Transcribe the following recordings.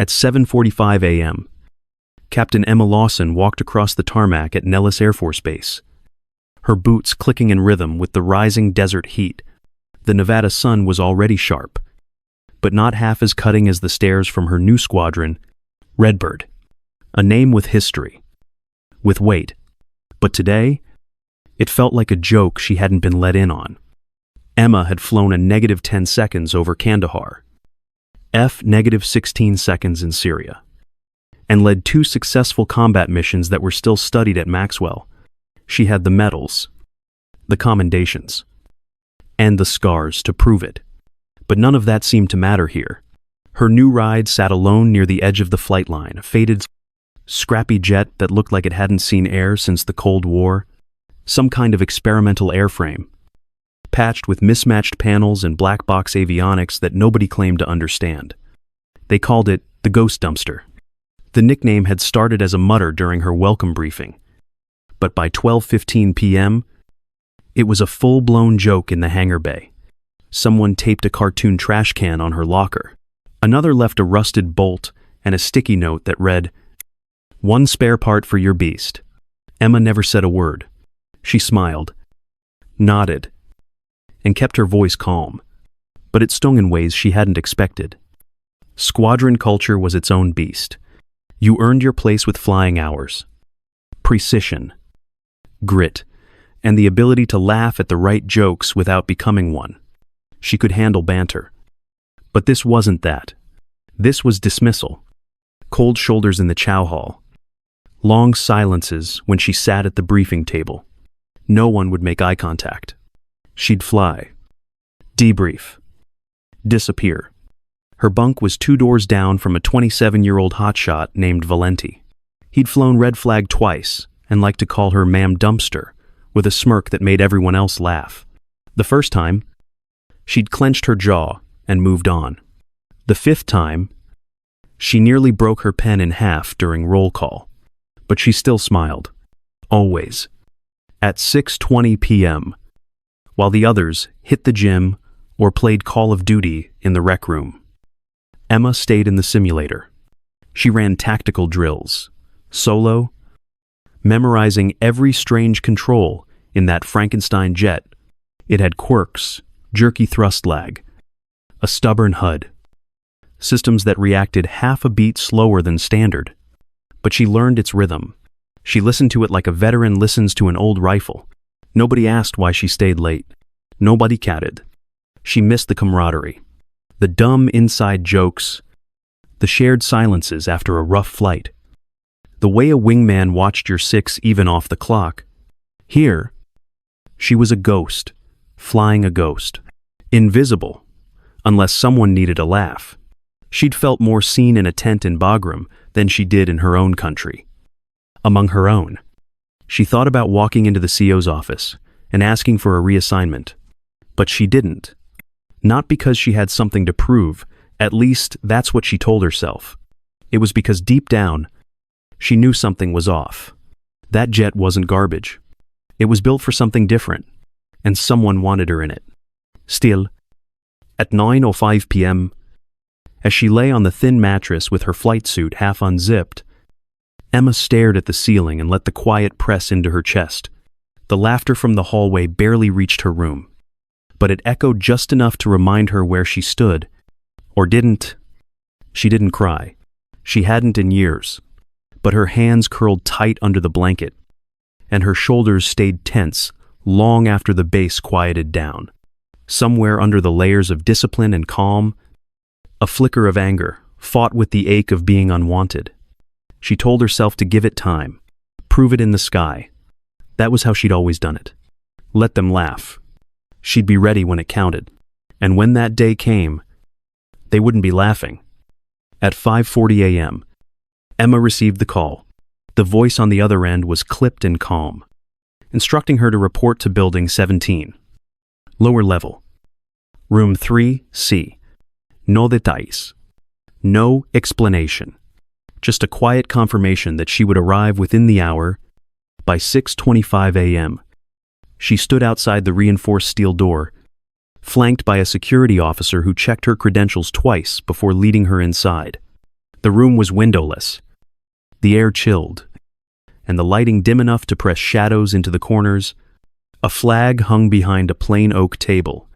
At 7:45 a.m., Captain Emma Lawson walked across the tarmac at Nellis Air Force Base, her boots clicking in rhythm with the rising desert heat. The Nevada sun was already sharp, but not half as cutting as the stares from her new squadron, Redbird, a name with history, with weight. But today, it felt like a joke she hadn't been let in on. Emma had flown a -10 seconds over Kandahar, -16 seconds in Syria, and led 2 successful combat missions that were still studied at Maxwell. She had the medals, the commendations, and the scars to prove it. But none of that seemed to matter here. Her new ride sat alone near the edge of the flight line, a faded, scrappy jet that looked like it hadn't seen air since the Cold War, some kind of experimental airframe, patched with mismatched panels and black box avionics that nobody claimed to understand. They called it the Ghost Dumpster. The nickname had started as a mutter during her welcome briefing, but by 12:15 p.m., it was a full-blown joke in the hangar bay. Someone taped a cartoon trash can on her locker. Another left a rusted bolt and a sticky note that read, "One spare part for your beast." Emma never said a word. She smiled, nodded, and kept her voice calm, but it stung in ways she hadn't expected. Squadron culture was its own beast. You earned your place with flying hours, precision, grit, and the ability to laugh at the right jokes without becoming one. She could handle banter. But this wasn't that. This was dismissal. Cold shoulders in the chow hall. Long silences when she sat at the briefing table. No one would make eye contact. She'd fly, debrief, disappear. Her bunk was 2 doors down from a 27-year-old hotshot named Valenti. He'd flown red flag twice and liked to call her Ma'am Dumpster, with a smirk that made everyone else laugh. The first time, she'd clenched her jaw and moved on. The 5th time, she nearly broke her pen in half during roll call, but she still smiled. Always. At 6:20 p.m., while the others hit the gym or played Call of Duty in the rec room, Emma stayed in the simulator. She ran tactical drills, solo, memorizing every strange control in that Frankenstein jet. It had quirks, jerky thrust lag, a stubborn HUD, systems that reacted half a beat slower than standard. But she learned its rhythm. She listened to it like a veteran listens to an old rifle. Nobody asked why she stayed late. Nobody catted. She missed the camaraderie, the dumb inside jokes, the shared silences after a rough flight. The way a wingman watched your 6 even off the clock. Here, she was a ghost, flying a ghost. Invisible, unless someone needed a laugh. She'd felt more seen in a tent in Bagram than she did in her own country. Among her own. She thought about walking into the CO's office and asking for a reassignment. But she didn't. Not because she had something to prove, at least that's what she told herself. It was because deep down, she knew something was off. That jet wasn't garbage. It was built for something different, and someone wanted her in it. Still, at 9:05 p.m., as she lay on the thin mattress with her flight suit half unzipped, Emma stared at the ceiling and let the quiet press into her chest. The laughter from the hallway barely reached her room, but it echoed just enough to remind her where she stood, or didn't. She didn't cry. She hadn't in years, but her hands curled tight under the blanket, and her shoulders stayed tense long after the base quieted down. Somewhere under the layers of discipline and calm, a flicker of anger fought with the ache of being unwanted. She told herself to give it time, prove it in the sky. That was how she'd always done it. Let them laugh. She'd be ready when it counted. And when that day came, they wouldn't be laughing. At 5:40 a.m., Emma received the call. The voice on the other end was clipped and calm, instructing her to report to Building 17. Lower level. Room 3C. No detalles. No explanation. Just a quiet confirmation that she would arrive within the hour. By 6:25 a.m., she stood outside the reinforced steel door, flanked by a security officer who checked her credentials twice before leading her inside. The room was windowless, the air chilled, and the lighting dim enough to press shadows into the corners. A flag hung behind a plain oak table.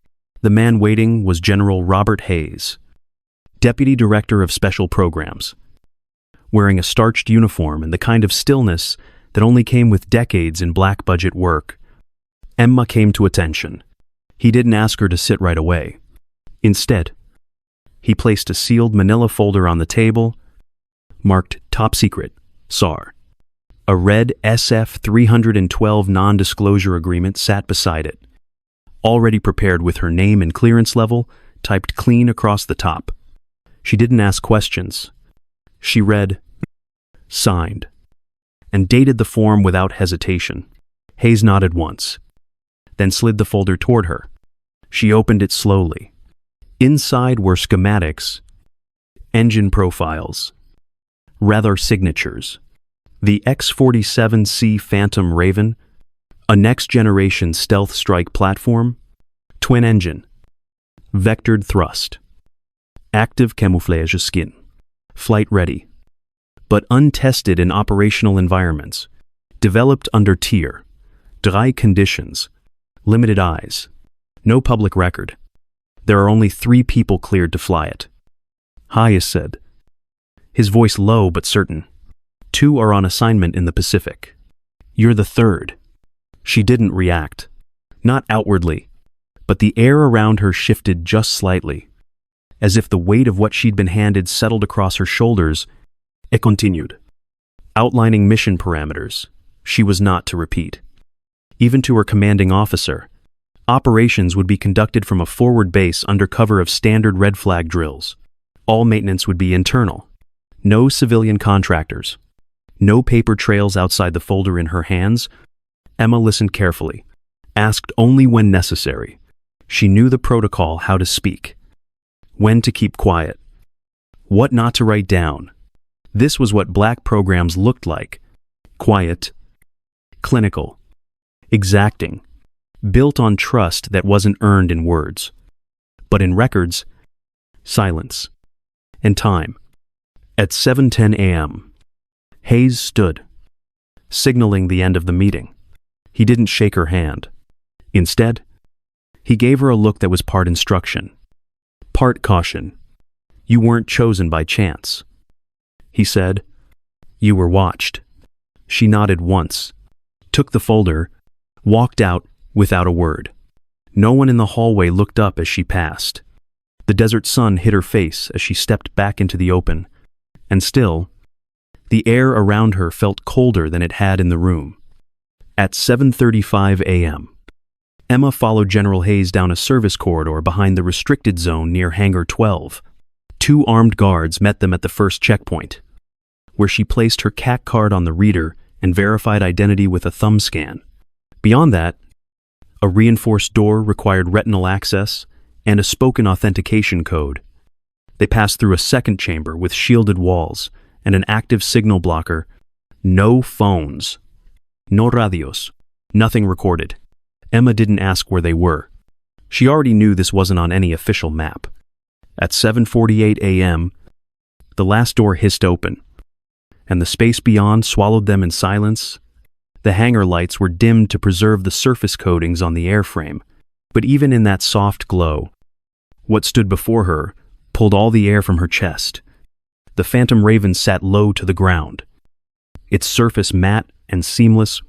The man waiting was General Robert Hayes, Deputy Director of Special Programs, wearing a starched uniform and the kind of stillness that only came with decades in black-budget work. Emma came to attention. He didn't ask her to sit right away. Instead, he placed a sealed manila folder on the table, marked Top Secret, SAR. A red SF-312 non-disclosure agreement sat beside it, already prepared with her name and clearance level typed clean across the top. She didn't ask questions. She read, signed, and dated the form without hesitation. Hayes nodded once, then slid the folder toward her. She opened it slowly. Inside were schematics, engine profiles, radar signatures, the X-47C Phantom Raven, a next-generation stealth strike platform, twin-engine, vectored thrust, active camouflage skin, flight-ready, but untested in operational environments, developed under tier, dry conditions, limited eyes, no public record. There are only 3 people cleared to fly it. Hayes said, his voice low but certain. 2 are on assignment in the Pacific. You're the 3rd. She didn't react. Not outwardly, but the air around her shifted just slightly, as if the weight of what she'd been handed settled across her shoulders. It continued, outlining mission parameters she was not to repeat. Even to her commanding officer, operations would be conducted from a forward base under cover of standard red flag drills. All maintenance would be internal. No civilian contractors. No paper trails outside the folder in her hands. Emma listened carefully, asked only when necessary. She knew the protocol, how to speak, when to keep quiet, what not to write down. This was what black programs looked like. Quiet, clinical, exacting, built on trust that wasn't earned in words, but in records, silence, and time. At 7:10 a.m., Hayes stood, signaling the end of the meeting. He didn't shake her hand. Instead, he gave her a look that was part instruction, part caution. You weren't chosen by chance. He said, you were watched. She nodded once, took the folder, walked out without a word. No one in the hallway looked up as she passed. The desert sun hit her face as she stepped back into the open, and still, the air around her felt colder than it had in the room. At 7:35 a.m., Emma followed General Hayes down a service corridor behind the restricted zone near Hangar 12. 2 armed guards met them at the first checkpoint, where she placed her CAC card on the reader and verified identity with a thumb scan. Beyond that, a reinforced door required retinal access and a spoken authentication code. They passed through a second chamber with shielded walls and an active signal blocker. No phones. No radios. Nothing recorded. Emma didn't ask where they were. She already knew this wasn't on any official map. At 7:48 a.m., the last door hissed open, and the space beyond swallowed them in silence. The hangar lights were dimmed to preserve the surface coatings on the airframe, but even in that soft glow, what stood before her pulled all the air from her chest. The Phantom Raven sat low to the ground, its surface matte and seamless,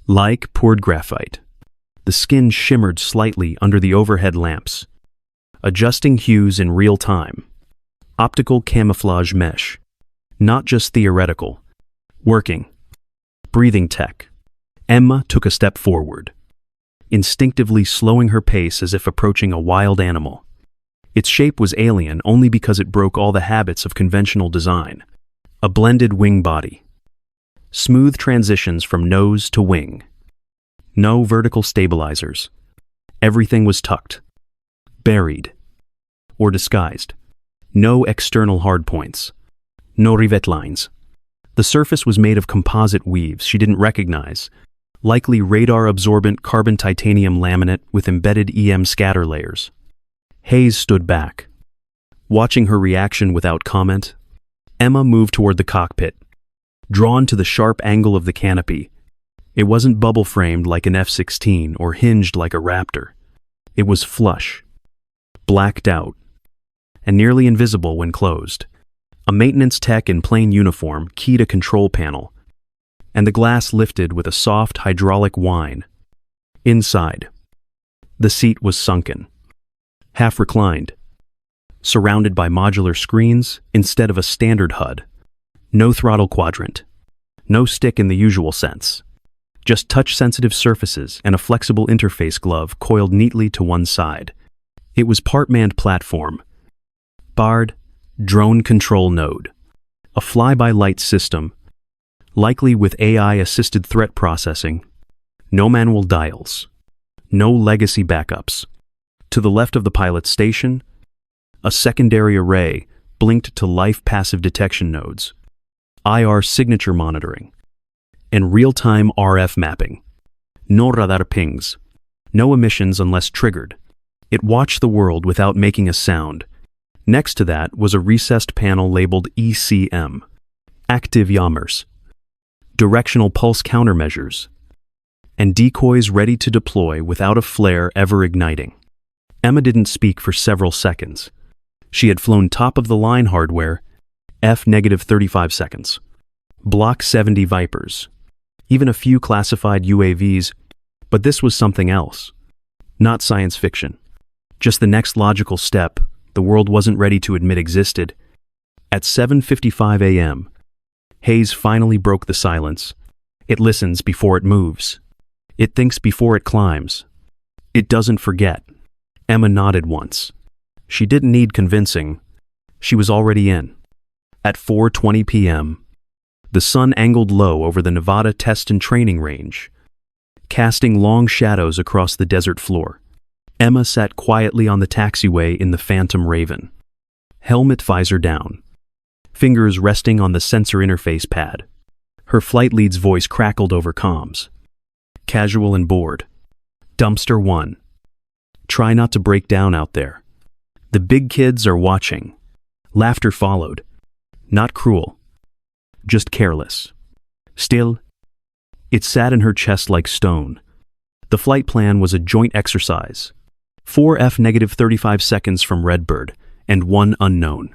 like poured graphite. The skin shimmered slightly under the overhead lamps, adjusting hues in real time. Optical camouflage mesh, not just theoretical, working. Breathing tech. Emma took a step forward, instinctively slowing her pace as if approaching a wild animal. Its shape was alien only because it broke all the habits of conventional design. A blended wing body. Smooth transitions from nose to wing. No vertical stabilizers. Everything was tucked, buried, or disguised. No external hardpoints. No rivet lines. The surface was made of composite weaves she didn't recognize, likely radar-absorbent carbon titanium laminate with embedded EM scatter layers. Hayes stood back, watching her reaction without comment. Emma moved toward the cockpit, drawn to the sharp angle of the canopy. It wasn't bubble-framed like an F-16 or hinged like a Raptor. It was flush, blacked out, and nearly invisible when closed. A maintenance tech in plain uniform keyed a control panel, and the glass lifted with a soft hydraulic whine. Inside, the seat was sunken, half reclined, surrounded by modular screens instead of a standard HUD. No throttle quadrant, no stick in the usual sense, just touch-sensitive surfaces and a flexible interface glove coiled neatly to one side. It was part-manned platform, BARD, drone control node, a fly-by-light system, likely with AI-assisted threat processing, no manual dials, no legacy backups. To the left of the pilot's station, a secondary array blinked to life passive detection nodes, IR signature monitoring, and real-time RF mapping. No radar pings, no emissions unless triggered. It watched the world without making a sound. Next to that was a recessed panel labeled ECM, active jammers, directional pulse countermeasures, and decoys ready to deploy without a flare ever igniting. Emma didn't speak for several seconds. She had flown top-of-the-line hardware, F-35 seconds, Block 70 Vipers, even a few classified UAVs, but this was something else. Not science fiction. Just the next logical step the world wasn't ready to admit existed. At 7:55 a.m., Hayes finally broke the silence. It listens before it moves. It thinks before it climbs. It doesn't forget. Emma nodded once. She didn't need convincing. She was already in. At 4:20 p.m., the sun angled low over the Nevada test and training range, casting long shadows across the desert floor. Emma sat quietly on the taxiway in the Phantom Raven, helmet visor down, fingers resting on the sensor interface pad. Her flight lead's voice crackled over comms. Casual and bored. Dumpster 1. Try not to break down out there. The big kids are watching. Laughter followed. Not cruel. Just careless. Still, it sat in her chest like stone. The flight plan was a joint exercise. 4 F-35 seconds from Redbird, and 1 unknown.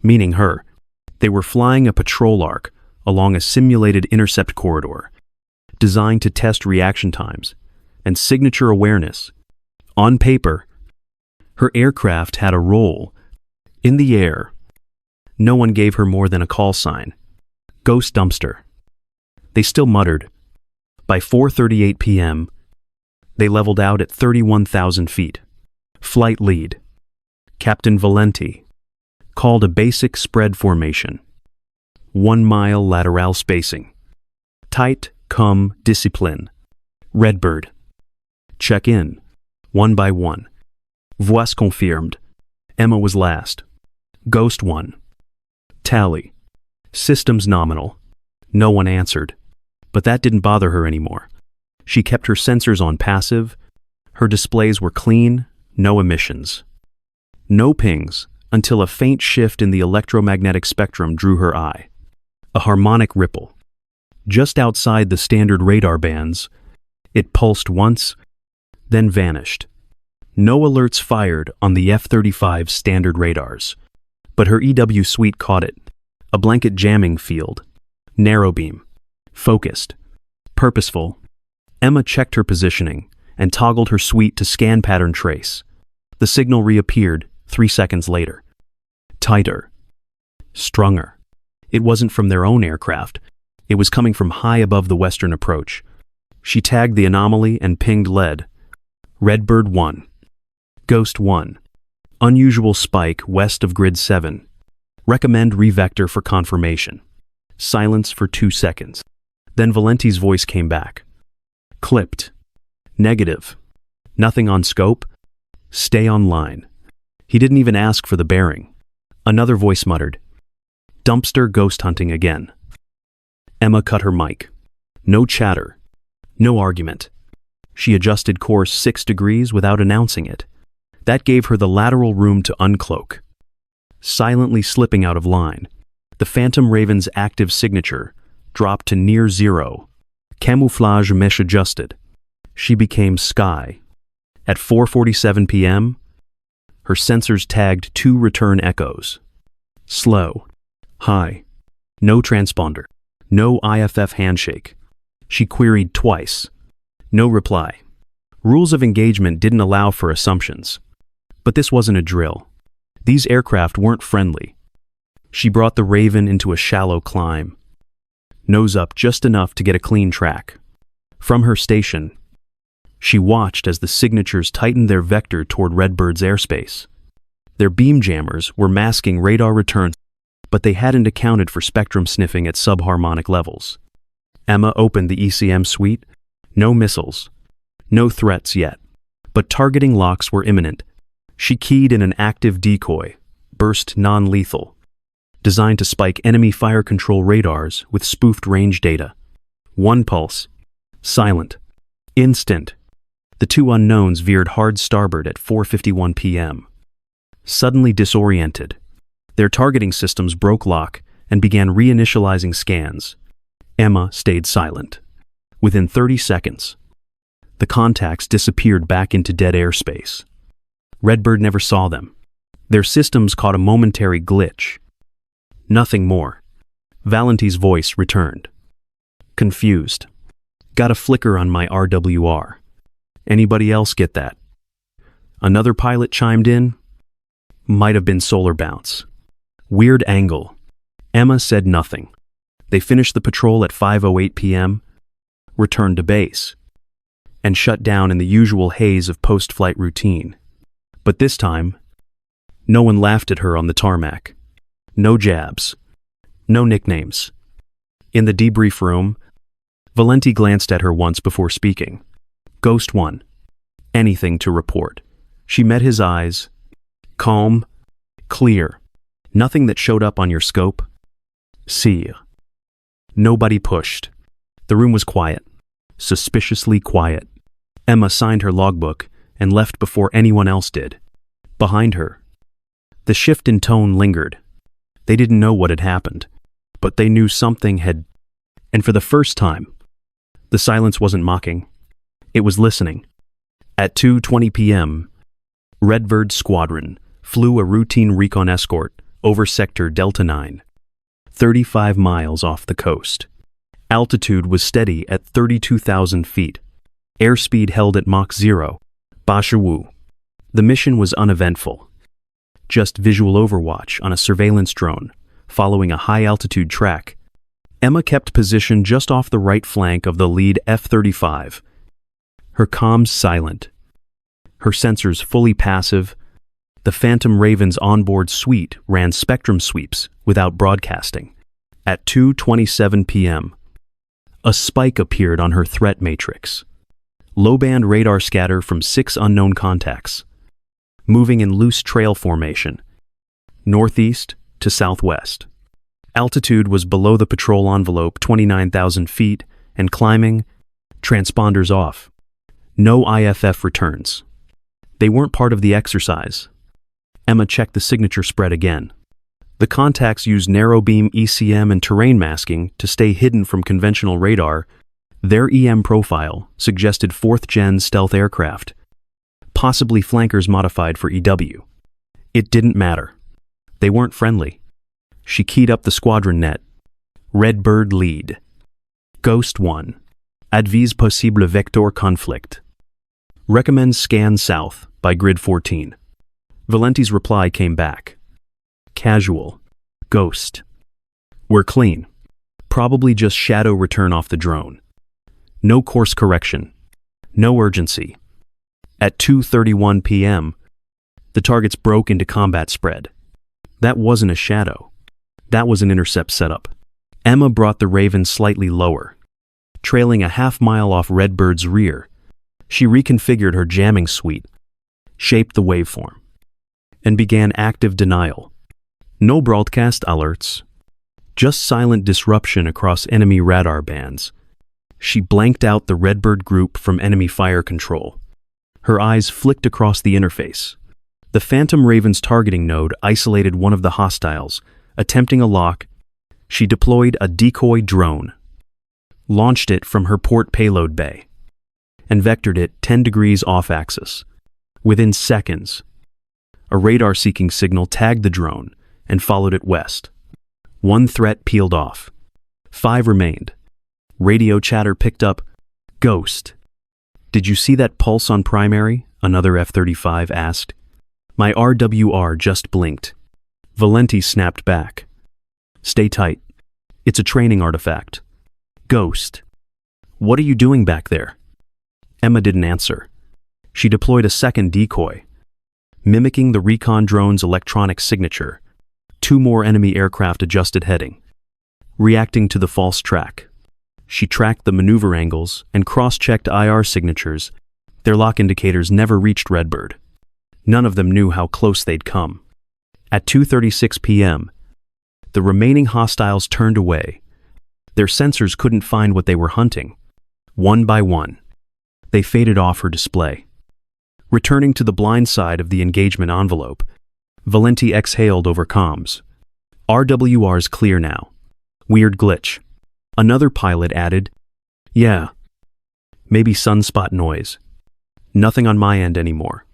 Meaning her. They were flying a patrol arc along a simulated intercept corridor, designed to test reaction times and signature awareness. On paper, her aircraft had a role. In the air, no one gave her more than a call sign. Ghost dumpster. They still muttered. By 4:38 p.m., they leveled out at 31,000 feet. Flight lead, Captain Valenti, called a basic spread formation. 1 mile lateral spacing. Tight, cum, discipline. Redbird. Check in. 1 by 1. Voice confirmed. Emma was last. Ghost 1. Tally. Systems nominal. No one answered. But that didn't bother her anymore. She kept her sensors on passive. Her displays were clean, no emissions. No pings until a faint shift in the electromagnetic spectrum drew her eye. A harmonic ripple. Just outside the standard radar bands, it pulsed once, then vanished. No alerts fired on the F-35 standard radars, but her EW suite caught it. A blanket jamming field. Narrow beam. Focused. Purposeful. Emma checked her positioning and toggled her suite to scan pattern trace. The signal reappeared 3 seconds later. Tighter. Stronger. It wasn't from their own aircraft. It was coming from high above the western approach. She tagged the anomaly and pinged lead. Redbird 1. Ghost 1. Unusual spike west of grid 7. Recommend revector for confirmation. Silence for 2 seconds. Then Valenti's voice came back. Clipped. Negative. Nothing on scope. Stay online. He didn't even ask for the bearing. Another voice muttered. Dumpster ghost hunting again. Emma cut her mic. No chatter. No argument. She adjusted course 6 degrees without announcing it. That gave her the lateral room to uncloak. Silently slipping out of line, The Phantom Raven's active signature dropped to near zero. Camouflage mesh adjusted. She became Sky. At 4:47 p.m., her sensors tagged 2 return echoes. Slow. High. No transponder. No IFF handshake. She queried twice. No reply. Rules of engagement didn't allow for assumptions. But this wasn't a drill. These aircraft weren't friendly. She brought the Raven into a shallow climb. Nose up just enough to get a clean track. From her station, she watched as the signatures tightened their vector toward Redbird's airspace. Their beam jammers were masking radar returns, but they hadn't accounted for spectrum sniffing at subharmonic levels. Emma opened the ECM suite. No missiles. No threats yet. But targeting locks were imminent. She keyed in an active decoy, burst non-lethal, designed to spike enemy fire control radars with spoofed range data. 1 pulse. Silent. Instant. The 2 unknowns veered hard starboard at 4:51 p.m. Suddenly disoriented, their targeting systems broke lock and began reinitializing scans. Emma stayed silent. Within 30 seconds, the contacts disappeared back into dead airspace. Redbird never saw them. Their systems caught a momentary glitch. Nothing more. Valenti's voice returned. Confused. Got a flicker on my RWR. Anybody else get that? Another pilot chimed in. Might have been solar bounce. Weird angle. Emma said nothing. They finished the patrol at 5:08 p.m., returned to base, and shut down in the usual haze of post-flight routine. But this time, no one laughed at her on the tarmac. No jabs. No nicknames. In the debrief room, Valenti glanced at her once before speaking. Ghost 1. Anything to report. She met his eyes. Calm. Clear. Nothing that showed up on your scope. See. Nobody pushed. The room was quiet. Suspiciously quiet. Emma signed her logbook and left before anyone else did. Behind her, the shift in tone lingered. They didn't know what had happened, but they knew something had. And for the first time, the silence wasn't mocking. It was listening. At 2:20 p.m., Redbird's squadron flew a routine recon escort over sector Delta 9, 35 miles off the coast. Altitude was steady at 32,000 feet. Airspeed held at Mach 0. Bashawu. The mission was uneventful. Just visual overwatch on a surveillance drone, following a high-altitude track. Emma kept position just off the right flank of the lead F-35. Her comms silent. Her sensors fully passive. The Phantom Raven's onboard suite ran spectrum sweeps without broadcasting. At 2:27 p.m., a spike appeared on her threat matrix. Low-band radar scatter from 6 unknown contacts, moving in loose trail formation, northeast to southwest. Altitude was below the patrol envelope, 29,000 feet, and climbing, transponders off. No IFF returns. They weren't part of the exercise. Emma checked the signature spread again. The contacts used narrow-beam ECM and terrain masking to stay hidden from conventional radar. Their EM profile suggested 4th-gen stealth aircraft, possibly flankers modified for EW. It didn't matter. They weren't friendly. She keyed up the squadron net. Redbird lead. Ghost 1. Advise possible vector conflict. Recommends scan south by grid 14. Valenti's reply came back. Casual. Ghost. We're clean. Probably just shadow return off the drone. No course correction. No urgency. At 2:31 p.m., the targets broke into combat spread. That wasn't a shadow. That was an intercept setup. Emma brought the Raven slightly lower. Trailing a half-mile off Redbird's rear, she reconfigured her jamming suite, shaped the waveform, and began active denial. No broadcast alerts, just silent disruption across enemy radar bands. She blanked out the Redbird group from enemy fire control. Her eyes flicked across the interface. The Phantom Raven's targeting node isolated one of the hostiles, attempting a lock She deployed a decoy drone, launched it from her port payload bay, and vectored it 10 degrees off-axis. Within seconds, a radar-seeking signal tagged the drone and followed it west. 1 threat peeled off. 5 remained. Radio chatter picked up, "Ghost. Did you see that pulse on primary?" another F-35 asked. "My RWR just blinked." Valenti snapped back. "Stay tight. It's a training artifact." "Ghost. What are you doing back there?" Emma didn't answer. She deployed a second decoy, mimicking the recon drone's electronic signature. 2 more enemy aircraft adjusted heading. Reacting to the false track, she tracked the maneuver angles and cross-checked IR signatures. Their lock indicators never reached Redbird. None of them knew how close they'd come. At 2:36 p.m., the remaining hostiles turned away. Their sensors couldn't find what they were hunting. One by one, they faded off her display. Returning to the blind side of the engagement envelope, Valenti exhaled over comms. "RWR's clear now. Weird glitch." Another pilot added, "Yeah, maybe sunspot noise. Nothing on my end anymore."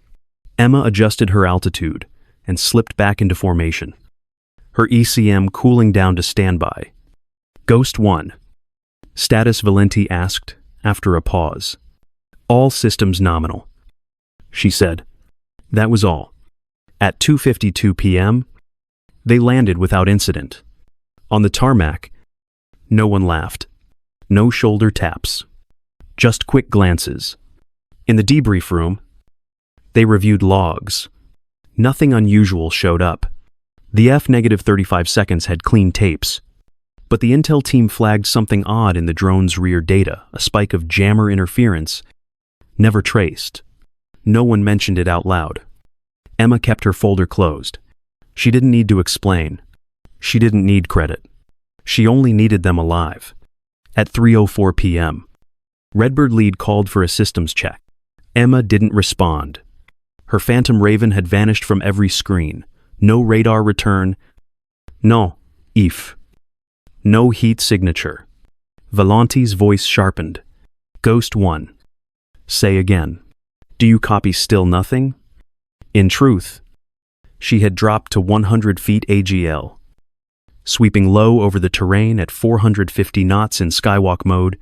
Emma adjusted her altitude and slipped back into formation, her ECM cooling down to standby. "Ghost 1. Status," Valenti asked after a pause. "All systems nominal," she said. That was all. At 2:52 p.m., they landed without incident. On the tarmac, no one laughed. No shoulder taps. Just quick glances. In the debrief room, they reviewed logs. Nothing unusual showed up. The F-35 seconds had clean tapes. But the intel team flagged something odd in the drone's rear data, a spike of jammer interference, never traced. No one mentioned it out loud. Emma kept her folder closed. She didn't need to explain. She didn't need credit. She only needed them alive. At 3:04 p.m., Redbird lead called for a systems check. Emma didn't respond. Her Phantom Raven had vanished from every screen. No radar return. No, if. No heat signature. Valenti's voice sharpened. "Ghost 1. Say again. Do you copy still nothing?" In truth, she had dropped to 100 feet AGL. Sweeping low over the terrain at 450 knots in skywalk mode,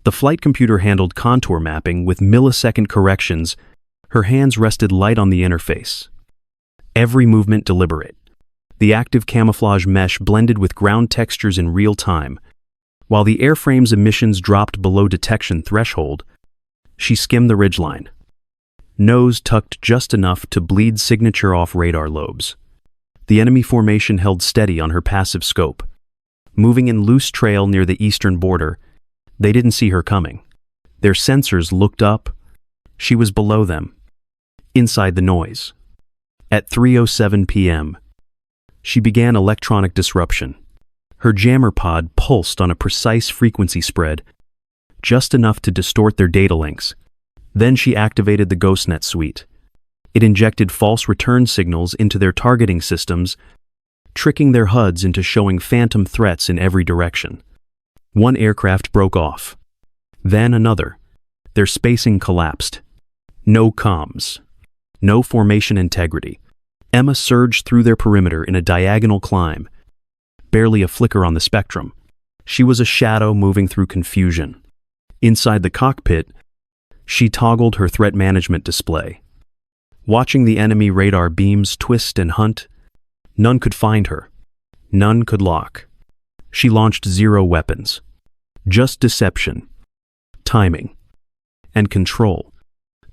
the flight computer handled contour mapping with millisecond corrections. Her hands rested light on the interface. Every movement deliberate. The active camouflage mesh blended with ground textures in real time. While the airframe's emissions dropped below detection threshold, she skimmed the ridgeline. Nose tucked just enough to bleed signature off radar lobes. The enemy formation held steady on her passive scope. Moving in loose trail near the eastern border, they didn't see her coming. Their sensors looked up. She was below them, inside the noise. At 3:07 p.m., she began electronic disruption. Her jammer pod pulsed on a precise frequency spread, just enough to distort their data links. Then she activated the GhostNet suite. It injected false return signals into their targeting systems, tricking their HUDs into showing phantom threats in every direction. 1 aircraft broke off. Then another. Their spacing collapsed. No comms. No formation integrity. Emma surged through their perimeter in a diagonal climb. Barely a flicker on the spectrum. She was a shadow moving through confusion. Inside the cockpit, she toggled her threat management display. Watching the enemy radar beams twist and hunt, none could find her. None could lock. She launched 0 weapons. Just deception, timing, and control.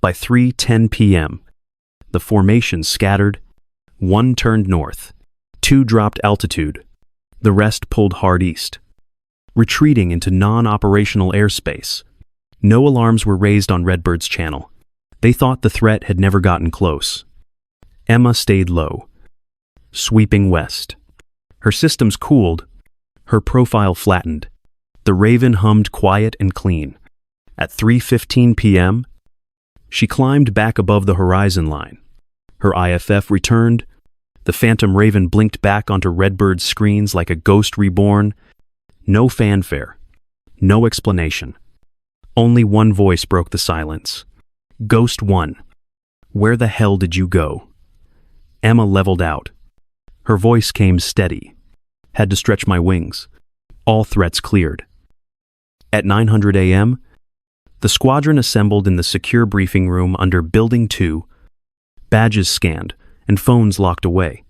By 3:10 p.m., the formation scattered. 1 turned north. 2 dropped altitude. The rest pulled hard east, retreating into non-operational airspace. No alarms were raised on Redbird's channel. They thought the threat had never gotten close. Emma stayed low, sweeping west. Her systems cooled, her profile flattened. The Raven hummed quiet and clean. At 3:15 p.m., she climbed back above the horizon line. Her IFF returned, The Phantom Raven blinked back onto Redbird's screens like a ghost reborn. No fanfare. No explanation. Only one voice broke the silence. Ghost 1. Where the hell did you go? Emma leveled out. Her voice came steady. Had to stretch my wings. All threats cleared. At 900 a.m., the squadron assembled in the secure briefing room under Building 2, badges scanned, and phones locked away.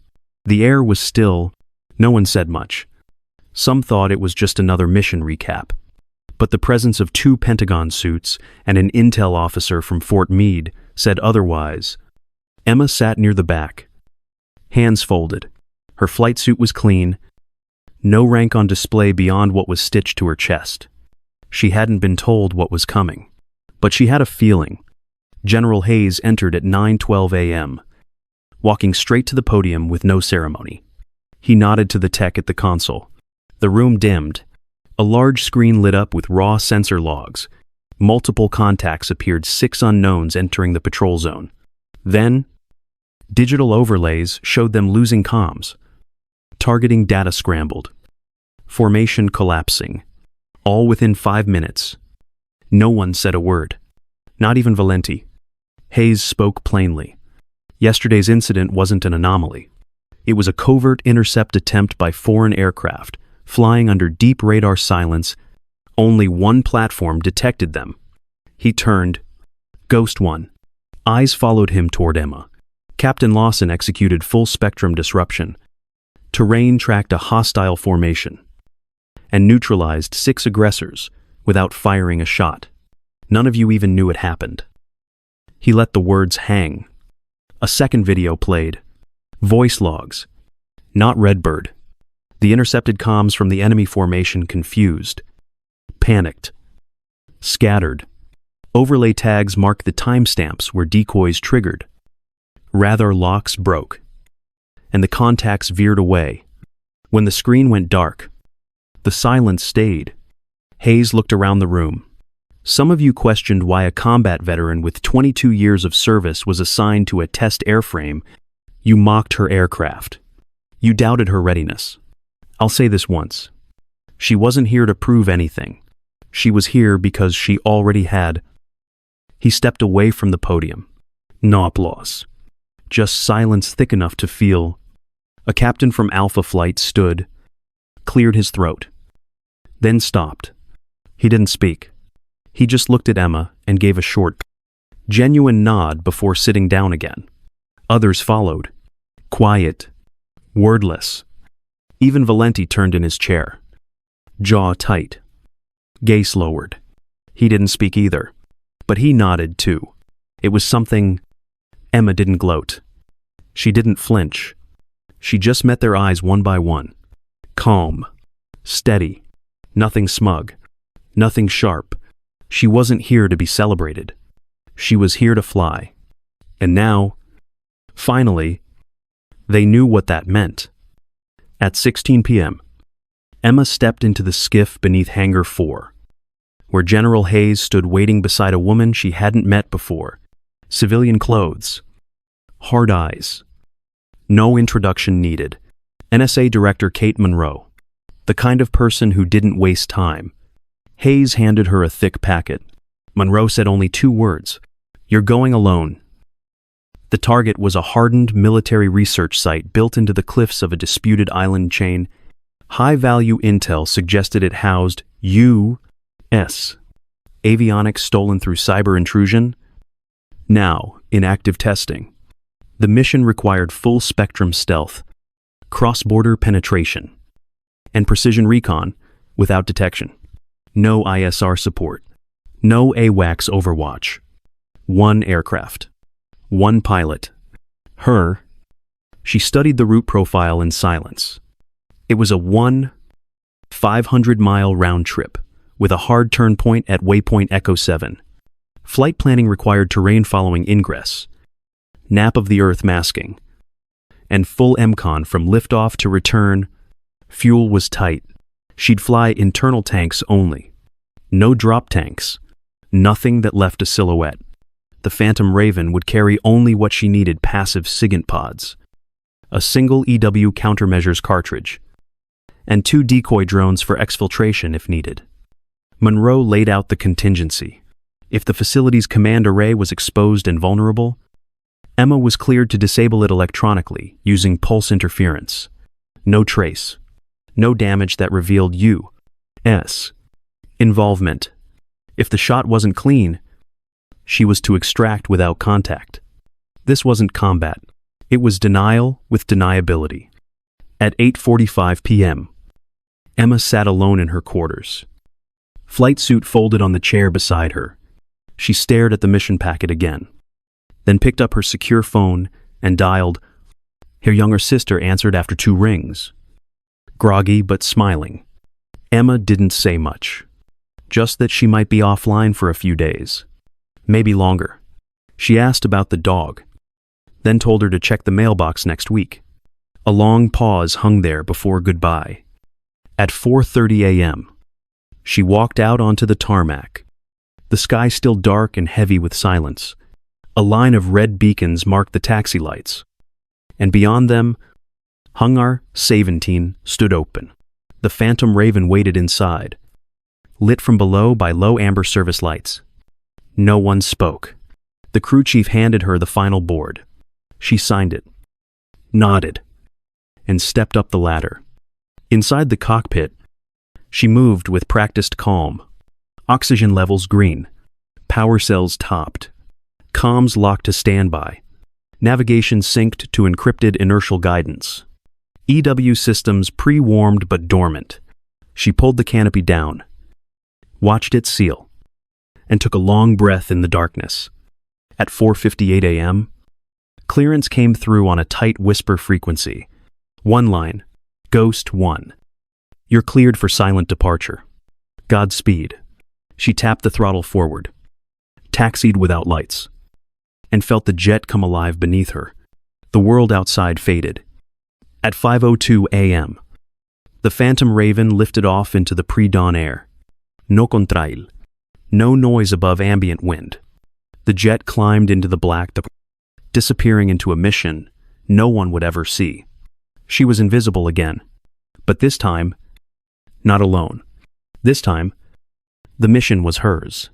The air was still. No one said much. Some thought it was just another mission recap. But the presence of 2 Pentagon suits and an intel officer from Fort Meade said otherwise. Emma sat near the back, hands folded. Her flight suit was clean, no rank on display beyond what was stitched to her chest. She hadn't been told what was coming, but she had a feeling. General Hayes entered at 9:12 a.m., walking straight to the podium with no ceremony. He nodded to the tech at the console. The room dimmed. A large screen lit up with raw sensor logs. Multiple contacts appeared, 6 unknowns entering the patrol zone. Then, digital overlays showed them losing comms. Targeting data scrambled. Formation collapsing. All within 5 minutes. No one said a word. Not even Valenti. Hayes spoke plainly. Yesterday's incident wasn't an anomaly. It was a covert intercept attempt by foreign aircraft, flying under deep radar silence. Only one platform detected them. He turned. Ghost 1. Eyes followed him toward Emma. Captain Lawson executed full-spectrum disruption. Terrain tracked a hostile formation and neutralized 6 aggressors without firing a shot. None of you even knew it happened. He let the words hang. A second video played. Voice logs. Not Redbird. The intercepted comms from the enemy formation confused. Panicked. Scattered. Overlay tags mark the timestamps where decoys triggered. Rather, locks broke, and the contacts veered away. When the screen went dark, the silence stayed. Hayes looked around the room. Some of you questioned why a combat veteran with 22 years of service was assigned to a test airframe. You mocked her aircraft. You doubted her readiness. I'll say this once. She wasn't here to prove anything. She was here because she already had. He stepped away from the podium. No applause. Just silence thick enough to feel. A captain from Alpha Flight stood, cleared his throat, then stopped. He didn't speak. He just looked at Emma and gave a short, genuine nod before sitting down again. Others followed. Quiet. Wordless. Even Valenti turned in his chair. Jaw tight. Gaze lowered. He didn't speak either. But he nodded too. It was something. Emma didn't gloat. She didn't flinch. She just met their eyes one by one. Calm. Steady. Nothing smug. Nothing sharp. She wasn't here to be celebrated. She was here to fly. And now, finally, they knew what that meant. At 16 p.m., Emma stepped into the skiff beneath Hangar 4, where General Hayes stood waiting beside a woman she hadn't met before. Civilian clothes. Hard eyes. No introduction needed. NSA Director Kate Monroe. The kind of person who didn't waste time. Hayes handed her a thick packet. Monroe said only 2 words. You're going alone. The target was a hardened military research site built into the cliffs of a disputed island chain. High-value intel suggested it housed U.S. avionics stolen through cyber intrusion. Now, in active testing. The mission required full-spectrum stealth, cross-border penetration, and precision recon without detection. No ISR support. No AWACS overwatch. 1 aircraft. 1 pilot. Her. She studied the route profile in silence. It was a 500-mile round trip, with a hard turn point at waypoint Echo 7. Flight planning required terrain following ingress, nap of the Earth masking, and full MCON from liftoff to return. Fuel was tight. She'd fly internal tanks only. No drop tanks. Nothing that left a silhouette. The Phantom Raven would carry only what she needed, passive SIGINT pods. a single EW countermeasures cartridge, and 2 decoy drones for exfiltration if needed. Monroe laid out the contingency. If the facility's command array was exposed and vulnerable, Emma was cleared to disable it electronically using pulse interference. No trace. No damage that revealed U.S. involvement. If the shot wasn't clean, she was to extract without contact. This wasn't combat. It was denial with deniability. At 8:45 p.m., Emma sat alone in her quarters. Flight suit folded on the chair beside her. She stared at the mission packet again, then picked up her secure phone and dialed. Her younger sister answered after 2 rings. Groggy but smiling, Emma didn't say much, just that she might be offline for a few days, maybe longer. She asked about the dog, then told her to check the mailbox next week. A long pause hung there before goodbye. At 4:30 a.m., she walked out onto the tarmac, the sky still dark and heavy with silence. A line of red beacons marked the taxi lights, and beyond them, Hangar 17 stood open. The Phantom Raven waited inside, lit from below by low amber service lights. No one spoke. The crew chief handed her the final board. She signed it, nodded, and stepped up the ladder. Inside the cockpit, she moved with practiced calm. Oxygen levels green, power cells topped, comms locked to standby, navigation synced to encrypted inertial guidance. EW systems pre-warmed but dormant. She pulled the canopy down, watched it seal, and took a long breath in the darkness. At 4:58 a.m., clearance came through on a tight whisper frequency. One line, Ghost 1. You're cleared for silent departure. Godspeed. She tapped the throttle forward, taxied without lights, and felt the jet come alive beneath her. The world outside faded. At 5:02 a.m., the Phantom Raven lifted off into the pre-dawn air. No contrail. No noise above ambient wind. The jet climbed into the black, disappearing into a mission no one would ever see. She was invisible again, but this time, not alone. This time, the mission was hers.